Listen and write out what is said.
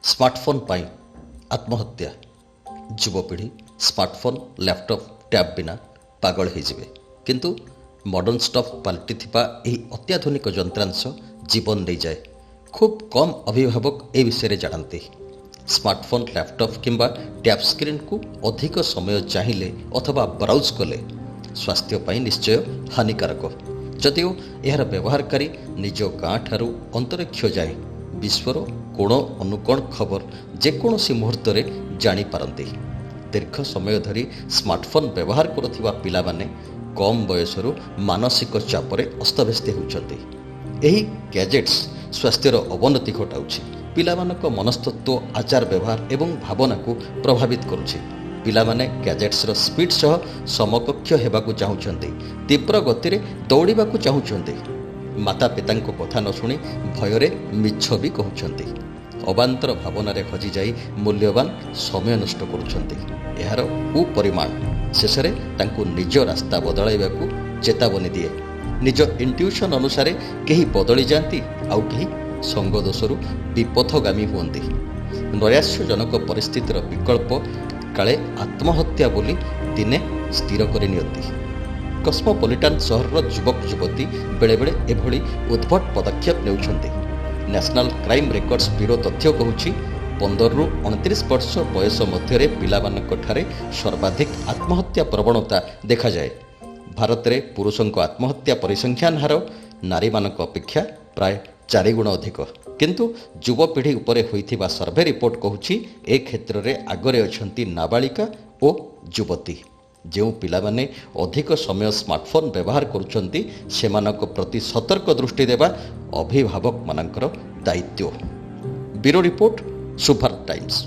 Smartphone पाई आत्महत्या युवपीढ़ी smartphone laptop tab बिना पागल होइजिबे किंतु मॉडर्न स्टफ पलटि अत्याधुनिक यंत्रांश जीवन नहीं जाए। खूब कम अभिभावक ए विषय जानते। स्मार्टफोन लैपटॉप किंबा टैब स्क्रीन को अधिक समय चाहिए अथवा ब्राउज कले स्वास्थ्य पाई निश्चय हानिकारक। जदिओ यार व्यवहारकारी निज गाँ ठारू अंतरिक्ष जाए विश्वर कोण अनुकोण खबर जेकोसी मुहूर्त जापारती। दीर्घ समय धरी स्मार्टफोन व्यवहार करुवा पिला माने कम बयसरू मानसिक चापरे अस्तव्यस्त होउछन्ति। एही गैजेट्स स्वास्थ्यर अवनति घटाउछि। पिलामानक मनस्तत्व आचार व्यवहार एवं भावना को प्रभावित करुछि। पिलामाने गैजेट्सर स्पीड सह समकक्ष हेबाकु चाहुछन्ति। तीव्र गति रे दौड़िबाकु चाहुछन्ति। माता पिता कथा न शुणी भୟରେ मिछ भी कहउछन्ति। अबांतर भावना रे हजि जाई मूल्यवान समय नष्ट करुछन्ति। एहार कुपरिमाण शेषे तांकु निज रास्ता बदलाइबाकु चेतावनी दिए। निज इंट्यूशन अनुसार केही बदली जाती आउ केही संग दोषरु विपथगामी हुअन्ति। नैराश्यजनक परिस्थितिर विकल्प काले आत्महत्या बोली दिने स्थिर करि नियंती। कस्मोपोलिटान सहरर युवक युवती बेले बेले एभली उद्भट पदक्षेप नेउछन्ति। नेशनल क्राइम रेकर्ड्स ब्यूरो तथ्य कहूछि 15 ରୁ 29 वर्ष बयस मध्य पिलामानक ठारे सर्वाधिक आत्महत्या प्रवणता देखा जाए। भारत में पुरुषों आत्महत्या परिसंख्यान हार नारी मानक अपेक्षा प्राय 4 गुण अधिक। किंतु युवपीढ़ी उपरे होइथिबा सर्वे रिपोर्ट कहूछि ए क्षेत्र में आगरे अछंती नाबालिका और युवती। जो पिलामाने अधिक समय स्मार्टफोन व्यवहार करुछंती सेमानक प्रति सतर्क दृष्टि देवा अभिभावक मानकर दायित्व। Bureau report super times.